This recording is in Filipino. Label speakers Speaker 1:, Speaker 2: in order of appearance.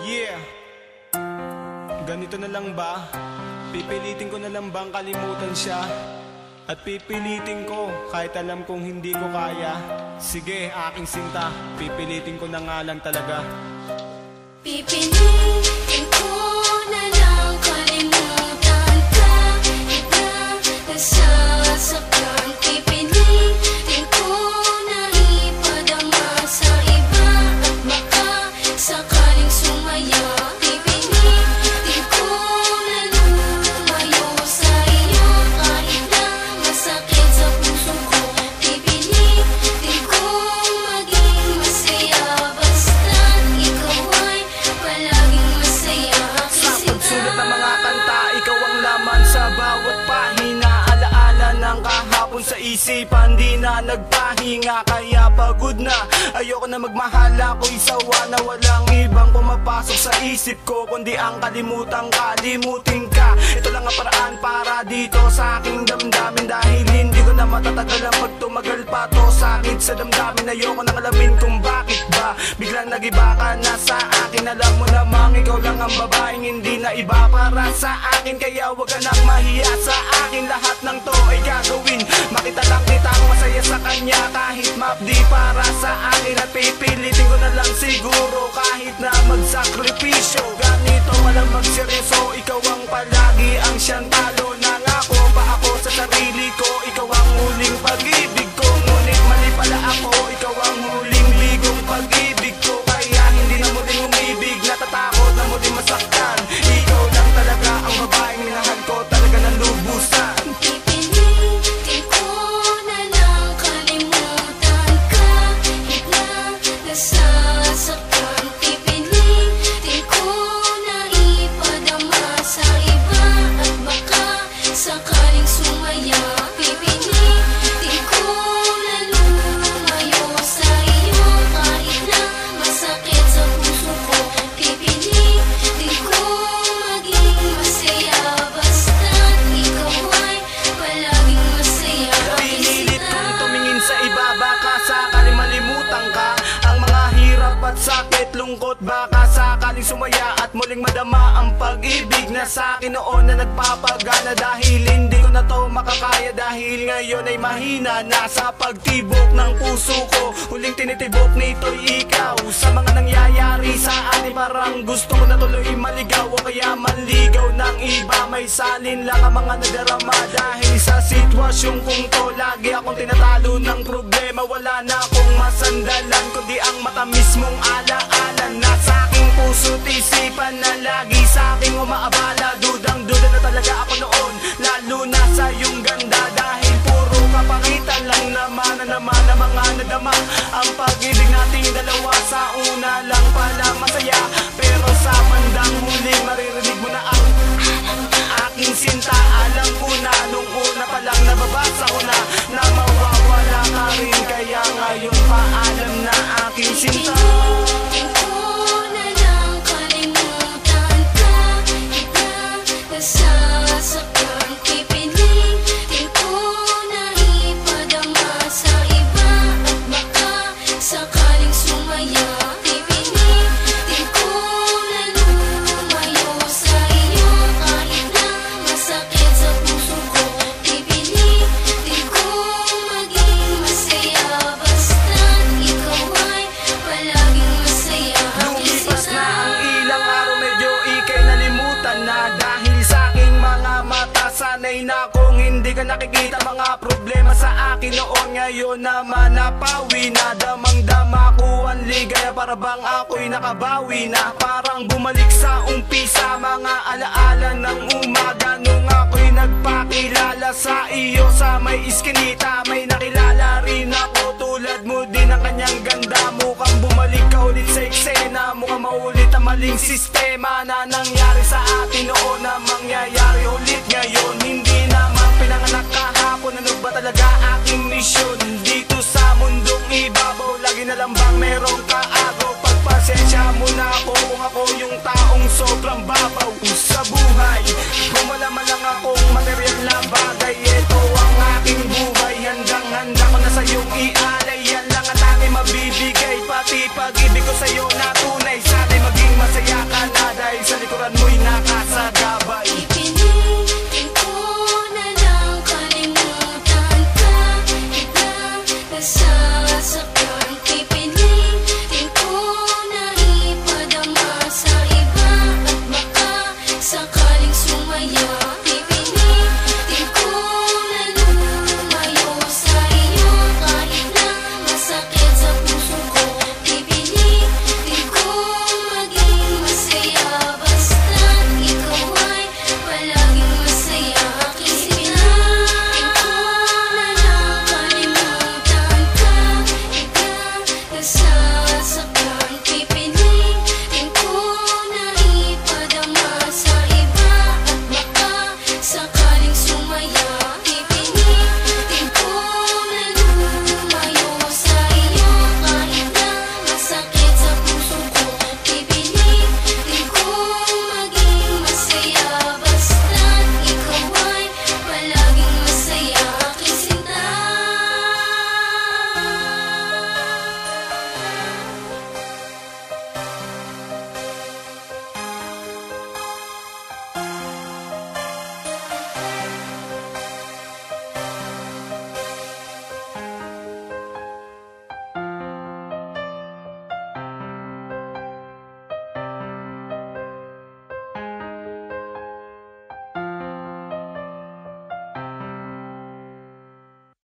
Speaker 1: Yeah. Ganito na lang ba? Pipilitin ko na lang bang kalimutan siya? At pipilitin ko kahit alam kong hindi ko kaya. Sige, aking sinta, pipilitin ko na nga lang talaga.
Speaker 2: Pipilitin ko na lang kalimutan ka. Ika nasasaktan. Pipilitin ko na ipadama sa iba. At baka sakaling sumaya. Pipilitin ko na lumayo sa iyo. Kahit na masakit sa puso ko. Pipilitin ko maging masaya. Basta't ikaw ay palaging masaya.
Speaker 3: Sa pagsulat ng mga kanta, ikaw ang laman sa bawat pahina. Alaala ng kahapon sa isipan, di na nagpahinga. Kaya pagod na, ayoko na magmahal. Ako'y sawa na walang ibang pumapasok sa isip ko, kundi ang kalimutang kalimutin ka. Ito lang ang paraan para dito sa aking damdamin. Dahil hindi ko na matatagal ang pagtumagal pa to. Sakit sa damdamin, ayoko nang alamin kung bakit ba biglang nagiba ka na sa akin. Alam mo namang ikaw lang ang babaeng hindi na iba para sa akin. Kaya wag ka nang mahiya sa akin. Lahat ng to ay gagawin, makita lang kitang masaya sa kanya. Kahit mapdi para sa akin. At pipilitin ko na lang siguro kahit na magsakripisyo. Ganito walang magseryoso, ikaw ang palagi ang siyang talo. Nangako pa ako sa sarili ko, ikaw ang huling pag-ibig ko. Ngunit mali pala ako, ikaw ang huling bigong pag-ibig ko. Kaya hindi na muling umibig, natatakot na muling masaktan. Ikaw lang talaga ang babaeng minahal ko, talaga ng lubusan.
Speaker 2: Pipilitin ko na lang kalimutan ka. Ika nasasaktan. Pipilitin ko na ipadama sa iba. At baka sakaling sumaya. Pipilitin ko na lumayo sa iyo. Kahit na masakit sa puso ko. Pipilitin ko maging masaya. Basta't ikaw ay palaging masaya.
Speaker 3: Pinilit kong tumingin sa iba, baka sakaling malimutan ka. Ang mga hirap at sakit, lungkot, baka sakaling sumaya. At muling madama ang pag-ibig na sa akin noon na nagpapagana. Dahil hindi ko na to makakaya, dahil ngayon ay mahina na sa pagtibok ng puso ko. Huling tinitibok nito'y ikaw. Sa mga nangyayari sa atin, parang gusto ko na tuloy maligaw. O kaya manligaw ng iba, may salin lang ang mga nadarama. Dahil sa sitwasyon kong to, lagi akong tinatalo ng problema. Wala na akong masandalan, kundi ang matamis mong alaala. Nasa aking puso't isipan na lagi sa aking umaabala. Dudang-duda na talaga ako noon, lalo na sa iyong ganda. Dahil puro kapagitan lang naman na mga nadama. Ang pag-ibig nating dalawa sa una lang pala masaya. Pero sa bandang huli, maririnig mo na ang aking sinta. Alam ko na nung una pa lang nababasa ko na na mawawala ka rin. Kaya ngayon paalam na aking sinta.
Speaker 2: Pipilitin ko na lang kalimutan ka. Ika nasasaktan. Pipilitin ko na ipadama sa iba. At baka sakaling sumaya. Pipilitin ko na lumayo sa iyo. Kahit na masakit sa puso ko. Pipilitin ko maging masaya. Basta't ikaw ay palaging masaya.
Speaker 3: Lumipas na ang ilang araw, medyo ika'y nalimutan na. Dahil sa aking mga mata, sanay na kung hindi ka nakikita. Mga problema sa akin noon, ngayon naman napawi na. Damang-dama ko ang ligaya, para bang ako'y nakabawi na. Parang bumalik sa umpisa, mga alaala ng umaga. Nung ako'y nagpakilala sa iyo sa may iskinita. May nakilala rin ako, tulad mo din ang kanyang ganda. Mukhang bumalik ka ulit sa eksena, mukhang maulit ang maling sistema na nangyari sa atin